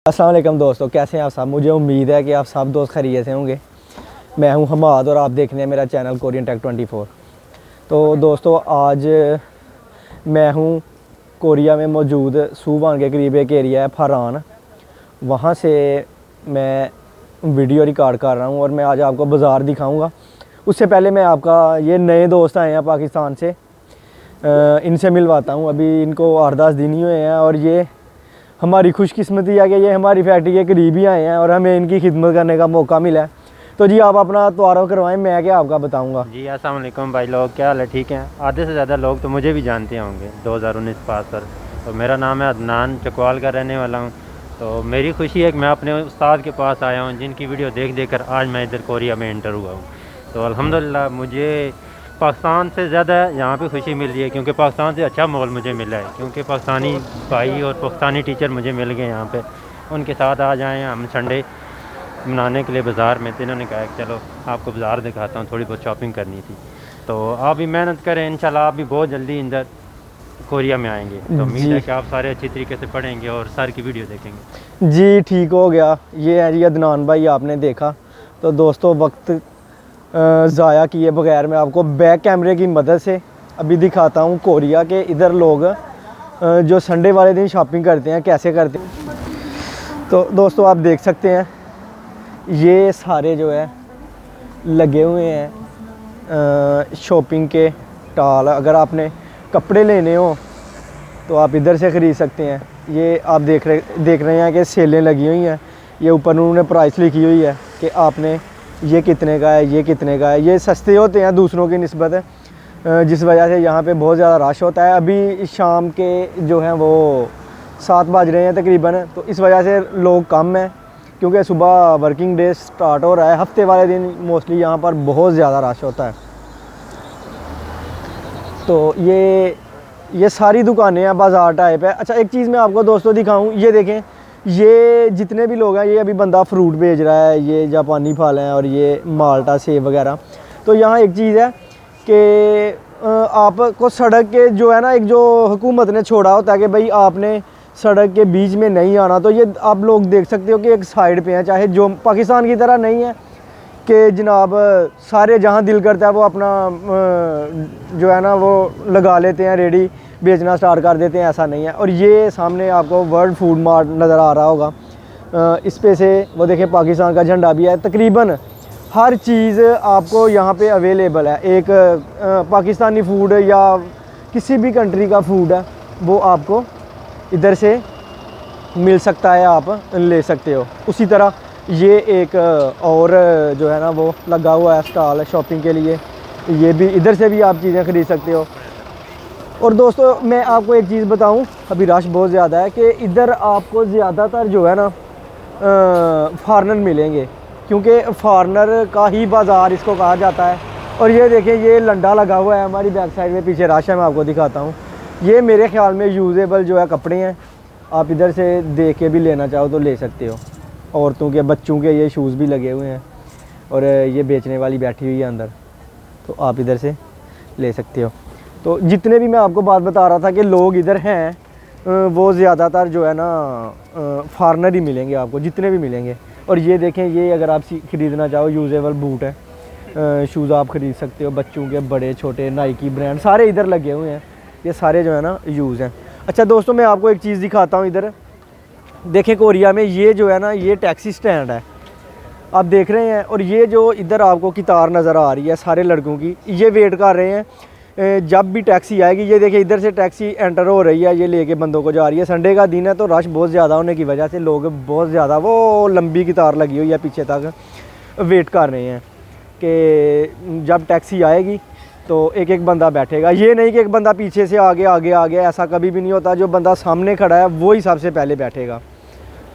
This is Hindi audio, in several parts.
अस्सलाम वालेकुम दोस्तों, कैसे हैं आप सब। मुझे उम्मीद है कि आप सब दोस्त खैरियत से होंगे। मैं हूं हमाद और आप देख रहे हैं मेरा चैनल कोरियन टेक 24। तो दोस्तों आज मैं हूं कोरिया में मौजूद सूवान के करीब एक एरिया है फरान, वहां से मैं वीडियो रिकॉर्ड कर रहा हूं और मैं आज आपको बाज़ार दिखाऊंगा। उससे पहले मैं आपका ये नए दोस्त आए हैं पाकिस्तान से, इनसे मिलवाता हूं। अभी इनको 8-10 दिन ही हुए हैं और ये हमारी खुशकिस्मती है कि ये हमारी फैक्ट्री के करीब ही आए हैं और हमें इनकी खिदमत करने का मौका मिला है। तो जी आप अपना तारुफ करवाएं, मैं क्या आपका बताऊंगा। जी अस्सलाम वालेकुम भाई लोग, क्या हाल है? ठीक हैं। आधे से ज़्यादा लोग तो मुझे भी जानते होंगे 2019 पास पर। तो मेरा नाम है अदनान, चकवाल का रहने वाला हूँ। तो मेरी खुशी है कि मैं अपने उस्ताद के पास आया हूँ जिनकी वीडियो देख देख कर आज मैं इधर कोरिया में एंटर हुआ हूँ। तो अल्हम्दुलिल्लाह मुझे पाकिस्तान से ज़्यादा यहाँ पे खुशी मिल रही है, क्योंकि पाकिस्तान से अच्छा माहौल मुझे मिला है, क्योंकि पाकिस्तानी भाई और पाकिस्तानी टीचर मुझे मिल गए यहाँ पे। उनके साथ आ जाएँ हम संडे मनाने के लिए बाज़ार में। तो इन्होंने कहा कि चलो आपको बाज़ार दिखाता हूँ, थोड़ी बहुत शॉपिंग करनी थी। तो आप भी मेहनत करें, इंशाल्लाह आप भी बहुत जल्दी इधर कोरिया में आएंगे। तो उम्मीद है कि आप सारे अच्छी तरीके से पढ़ेंगे और सर की वीडियो देखेंगे। जी ठीक हो गया। ये है जी अदनान भाई, आपने देखा। तो दोस्तों वक्त ज़ाया किए बगैर मैं आपको बैक कैमरे की मदद से अभी दिखाता हूँ कोरिया के इधर लोग जो संडे वाले दिन शॉपिंग करते हैं कैसे करते हैं। तो दोस्तों आप देख सकते हैं ये सारे जो है लगे हुए हैं शॉपिंग के टाल। अगर आपने कपड़े लेने हो तो आप इधर से ख़रीद सकते हैं। ये आप देख रहे हैं कि सेलें लगी हुई हैं। ये ऊपर उन्होंने प्राइस लिखी हुई है कि आपने ये कितने का है, ये कितने का है। ये सस्ते होते हैं दूसरों की निस्बत, जिस वजह से यहाँ पे बहुत ज़्यादा रश होता है। अभी शाम के जो हैं वो 7 बज रहे हैं तकरीबन, तो इस वजह से लोग कम हैं, क्योंकि सुबह वर्किंग डे स्टार्ट हो रहा है। हफ्ते वाले दिन मोस्टली यहाँ पर बहुत ज़्यादा रश होता है। तो ये सारी दुकानें हैं बाज़ार टाइप है। अच्छा एक चीज़ मैं आपको दोस्तों दिखाऊं, ये देखें, ये जितने भी लोग हैं, ये अभी बंदा फ्रूट बेच रहा है, ये जापानी फल हैं और ये माल्टा सेब वगैरह। तो यहाँ एक चीज़ है कि आपको सड़क के जो है ना, एक जो हुकूमत ने छोड़ा होता है कि भाई आपने सड़क के बीच में नहीं आना, तो ये आप लोग देख सकते हो कि एक साइड पे है। चाहे जो पाकिस्तान की तरह नहीं है कि जनाब सारे जहाँ दिल करता है वो अपना जो है ना वो लगा लेते हैं, रेडी बेचना स्टार्ट कर देते हैं, ऐसा नहीं है। और ये सामने आपको वर्ल्ड फूड मार्ट नज़र आ रहा होगा, इस पे से वो देखें पाकिस्तान का झंडा भी है। तकरीबन हर चीज़ आपको यहाँ पे अवेलेबल है। एक पाकिस्तानी फूड या किसी भी कंट्री का फूड है वो आपको इधर से मिल सकता है, आप ले सकते हो। उसी तरह ये एक और जो है ना वो लगा हुआ है स्टॉल शॉपिंग के लिए, ये भी इधर से भी आप चीज़ें ख़रीद सकते हो। और दोस्तों मैं आपको एक चीज़ बताऊं, अभी रश बहुत ज़्यादा है कि इधर आपको ज़्यादातर जो है ना फॉरेनर मिलेंगे, क्योंकि फॉरेनर का ही बाज़ार इसको कहा जाता है। और ये देखें, ये लंडा लगा हुआ है हमारी बैक साइड में, पीछे रश है, मैं आपको दिखाता हूँ। ये मेरे ख्याल में यूज़ेबल जो है कपड़े हैं, आप इधर से देख के भी लेना चाहो तो ले सकते हो। औरतों के, बच्चों के ये शूज़ भी लगे हुए हैं और ये बेचने वाली बैठी हुई है अंदर, तो आप इधर से ले सकते हो। तो जितने भी मैं आपको बात बता रहा था कि लोग इधर हैं, वो ज़्यादातर जो है ना फॉरेनर ही मिलेंगे आपको, जितने भी मिलेंगे। और ये देखें, ये अगर आप ख़रीदना चाहो यूज़ेबल बूट है, शूज़ आप ख़रीद सकते हो, बच्चों के, बड़े छोटे, नाइकी ब्रांड सारे इधर लगे हुए हैं। ये सारे जो है ना यूज़ हैं। अच्छा दोस्तों मैं आपको एक चीज़ दिखाता हूँ। इधर देखें कोरिया में ये जो है ना ये टैक्सी स्टैंड है, आप देख रहे हैं। और ये जो इधर आपको कतार नज़र आ रही है सारे लड़कों की, ये वेट कर रहे हैं जब भी टैक्सी आएगी। ये देखिए इधर से टैक्सी एंटर हो रही है, ये लेके बंदों को जा रही है। संडे का दिन है तो रश बहुत ज़्यादा होने की वजह से लोग बहुत ज़्यादा, वो लंबी कतार लगी हुई है पीछे तक, वेट कर रहे हैं कि जब टैक्सी आएगी तो एक एक बंदा बैठेगा। ये नहीं कि एक बंदा पीछे से आगे आगे आगे, ऐसा कभी भी नहीं होता। जो बंदा सामने खड़ा है वो ही सबसे पहले बैठेगा।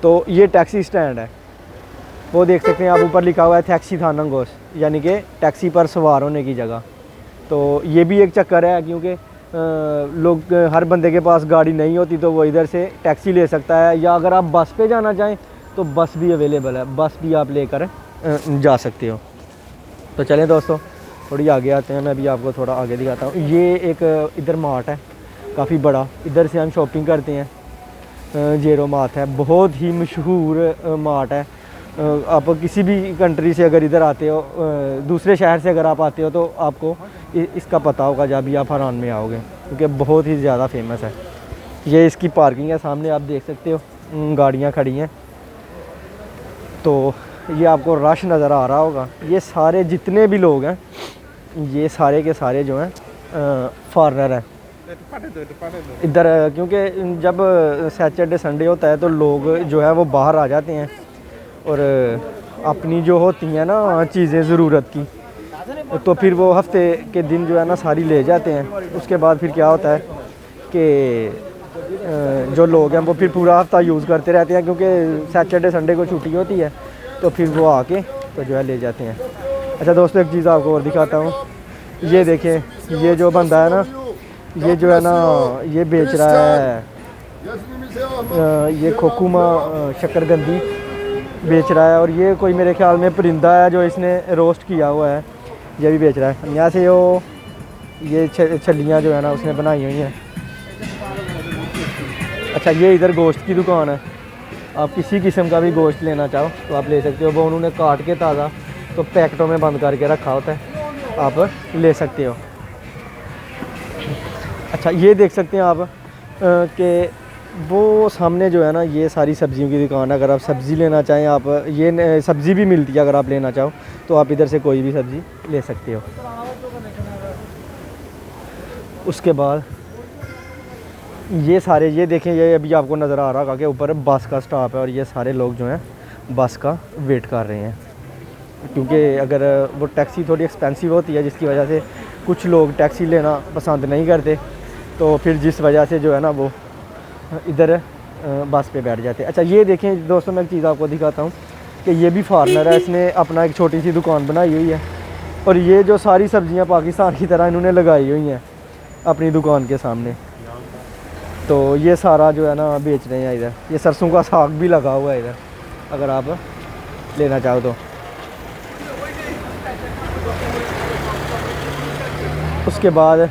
तो ये टैक्सी स्टैंड है, वो देख सकते हैं आप, ऊपर लिखा हुआ है टैक्सी थानंगोस, यानी कि टैक्सी पर सवार होने की जगह। तो ये भी एक चक्कर है, क्योंकि लोग, हर बंदे के पास गाड़ी नहीं होती तो वो इधर से टैक्सी ले सकता है, या अगर आप बस पे जाना चाहें तो बस भी अवेलेबल है, बस भी आप लेकर जा सकते हो। तो चलें दोस्तों थोड़ी आगे आते हैं, मैं भी आपको थोड़ा आगे दिखाता हूँ। ये एक इधर मार्ट है काफ़ी बड़ा, इधर से हम शॉपिंग करते हैं। जेरो मार्ट है, बहुत ही मशहूर मार्ट है। आप किसी भी कंट्री से अगर इधर आते हो, दूसरे शहर से अगर आप आते हो, तो आपको इसका पता होगा जब भी आप हरान में आओगे, क्योंकि बहुत ही ज़्यादा फेमस है। ये इसकी पार्किंग है, सामने आप देख सकते हो गाड़ियाँ खड़ी हैं। तो ये आपको रश नज़र आ रहा होगा। ये सारे जितने भी लोग हैं, ये सारे के सारे जो हैं फॉरेनर हैं इधर, क्योंकि जब सैटरडे संडे होता है तो लोग जो है वो बाहर आ जाते हैं और अपनी जो होती हैं ना चीज़ें ज़रूरत की, तो फिर वो हफ्ते के दिन जो है ना सारी ले जाते हैं। उसके बाद फिर क्या होता है कि जो लोग हैं वो फिर पूरा हफ्ता यूज़ करते रहते हैं, क्योंकि सैटरडे संडे को छुट्टी होती है, तो फिर वो आके तो जो है ले जाते हैं। अच्छा दोस्तों, एक चीज़ आपको और दिखाता हूँ। ये देखें, ये जो बंदा है ना, ये जो है ना ये बेच रहा है, ये खोकुमा शक्करकंदी बेच रहा है, और ये कोई मेरे ख्याल में परिंदा है जो इसने रोस्ट किया हुआ है, ये भी बेच रहा है। यहाँ से वो ये छलियाँ जो है ना उसने बनाई हुई हैं। अच्छा, ये इधर गोश्त की दुकान है, आप किसी किस्म का भी गोश्त लेना चाहो तो आप ले सकते हो। वो उन्होंने काट के ताज़ा तो पैकेटों में बंद करके रखा होता है, आप ले सकते हो। अच्छा, ये देख सकते हैं आप कि वो सामने जो है ना ये सारी सब्जियों की दुकान है। अगर आप सब्ज़ी लेना चाहें, आप ये सब्ज़ी भी मिलती है, अगर आप लेना चाहो तो आप इधर से कोई भी सब्ज़ी ले सकते हो। उसके बाद ये सारे, ये देखें, ये अभी आपको नज़र आ रहा है कि ऊपर बस का स्टॉप है, और ये सारे लोग जो हैं बस का वेट कर रहे हैं, क्योंकि अगर वो टैक्सी थोड़ी एक्सपेंसिव होती है, जिसकी वजह से कुछ लोग टैक्सी लेना पसंद नहीं करते, तो फिर जिस वजह से जो है ना वो इधर बस पे बैठ जाते हैं। अच्छा, ये देखें दोस्तों, मैं एक चीज़ आपको दिखाता हूँ कि ये भी फार्मर है, इसने अपना एक छोटी सी दुकान बनाई हुई है, और ये जो सारी सब्ज़ियाँ पाकिस्तान की तरह इन्होंने लगाई हुई हैं अपनी दुकान के सामने। तो ये सारा जो है ना बेच रहे हैं इधर। ये सरसों का साग भी लगा हुआ है इधर, अगर आप लेना चाहो तो। उसके बाद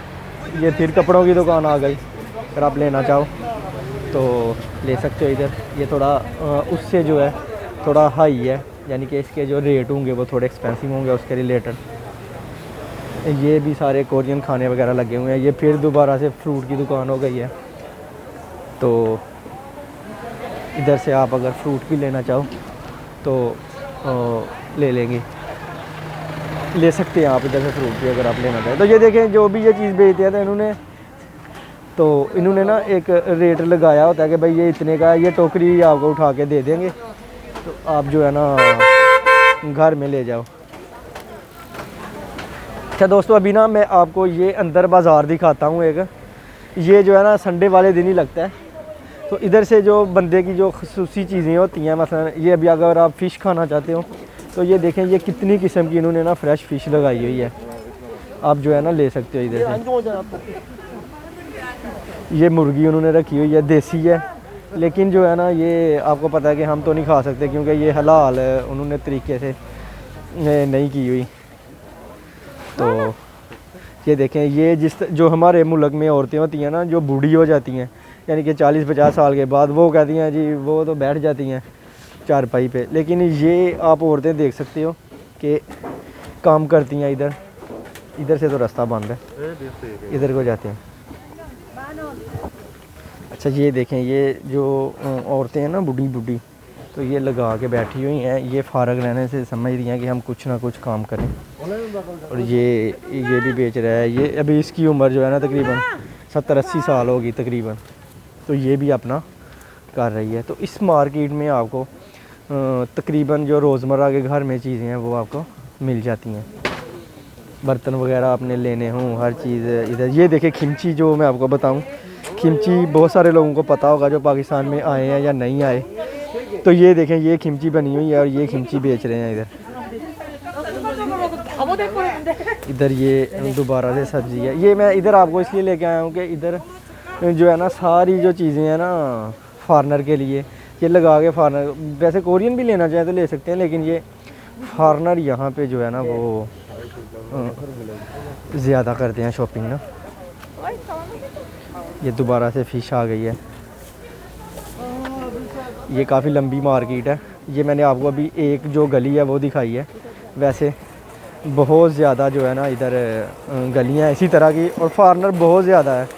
ये फिर कपड़ों की दुकान आ गई, अगर आप लेना चाहो तो ले सकते हो इधर। ये थोड़ा उससे जो है थोड़ा हाई है, यानी कि इसके जो रेट होंगे वो थोड़े एक्सपेंसिव होंगे उसके रिलेटेड। ये भी सारे कोरियन खाने वगैरह लगे हुए हैं। ये फिर दोबारा से फ्रूट की दुकान हो गई है, तो इधर से आप अगर फ्रूट भी लेना चाहो तो ले सकते हैं आप इधर से फ्रूट भी, अगर आप लेना चाहें तो। ये देखें, जो भी ये चीज़ बेचते हैं तो इन्होंने ना एक रेट लगाया होता है कि भाई ये इतने का है, ये टोकरी आपको उठा के दे देंगे, तो आप जो है ना घर में ले जाओ। अच्छा दोस्तों, अभी ना मैं आपको ये अंदर बाज़ार दिखाता हूँ एक। ये जो है ना संडे वाले दिन ही लगता है, तो इधर से जो बंदे की जो खसूसी चीज़ें होती हैं, मसलन ये अभी अगर आप फ़िश खाना चाहते हो तो ये देखें, ये कितनी किस्म की इन्होंने ना फ्रेश फ़िश लगाई हुई है, आप जो है ना ले सकते हो इधर से। ये मुर्गी उन्होंने रखी हुई है, देसी है, लेकिन जो है ना ये आपको पता है कि हम तो नहीं खा सकते, क्योंकि ये हलाल उन्होंने तरीके से नहीं की हुई। तो ये देखें, ये जो हमारे मुल्क में औरतें होती हैं ना, जो बूढ़ी हो जाती हैं, यानी कि 40-50 साल के बाद, वो कहती हैं जी वो तो बैठ जाती हैं चारपाई पे, लेकिन ये आप औरतें देख सकते हो कि काम करती हैं इधर से तो रास्ता बंद है, इधर को जाते हैं। अच्छा, ये देखें, ये जो औरतें हैं ना बूढ़ी, तो ये लगा के बैठी हुई हैं, ये फारग रहने से समझ रही हैं कि हम कुछ ना कुछ काम करें। और ये भी बेच रहा है। ये अभी इसकी उम्र जो है ना तकरीबन 70-80 साल होगी तकरीबन, तो ये भी अपना कर रही है। तो इस मार्केट में आपको तकरीबन जो रोज़मर्रा के घर में चीज़ें हैं वो आपको मिल जाती हैं। बर्तन वगैरह आपने लेने हों, हर चीज़ इधर। ये देखिए खिमची, जो मैं आपको बताऊं, खिमची बहुत सारे लोगों को पता होगा जो पाकिस्तान में आए हैं या नहीं आए। तो ये देखें, ये खिमची बनी हुई है और ये खिमची बेच रहे हैं इधर। ये दोबारा से सब्ज़ी है। ये मैं इधर आपको इसलिए लेके आया हूँ कि इधर जो है ना सारी जो चीज़ें हैं ना फॉरनर के लिए, ये लगा के फॉरनर, वैसे कोरियन भी लेना चाहें तो ले सकते हैं, लेकिन ये फॉरनर यहाँ पे जो है ना वो ज़्यादा करते हैं शॉपिंग ना। ये दोबारा से फ़िश आ गई है। ये काफ़ी लंबी मार्केट है। ये मैंने आपको अभी एक जो गली है वो दिखाई है, वैसे बहुत ज़्यादा जो है ना इधर गलियां इसी तरह की, और फॉरनर बहुत ज़्यादा है,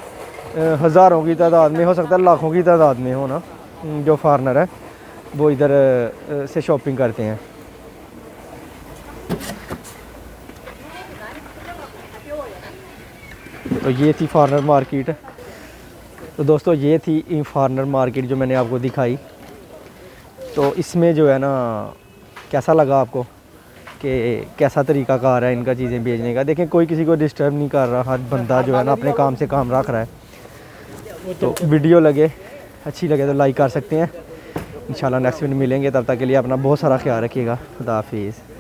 हज़ारों की तादाद में, हो सकता है लाखों की तादाद में हो ना, जो फॉरनर है वो इधर से शॉपिंग करते हैं। तो ये थी फॉरनर मार्केट। तो दोस्तों ये थी फॉरनर मार्केट जो मैंने आपको दिखाई। तो इसमें जो है ना कैसा लगा आपको कि कैसा तरीक़ाकार है इनका चीज़ें बेचने का। देखें कोई किसी को डिस्टर्ब नहीं कर रहा, हर बंदा जो है ना अपने काम से काम रख रहा है। तो वीडियो लगे अच्छी लगे तो लाइक कर सकते हैं। इंशाल्लाह नेक्स्ट वीडियो मिलेंगे, तब तक के लिए अपना बहुत सारा ख्याल रखिएगा। खुदा हाफिज़।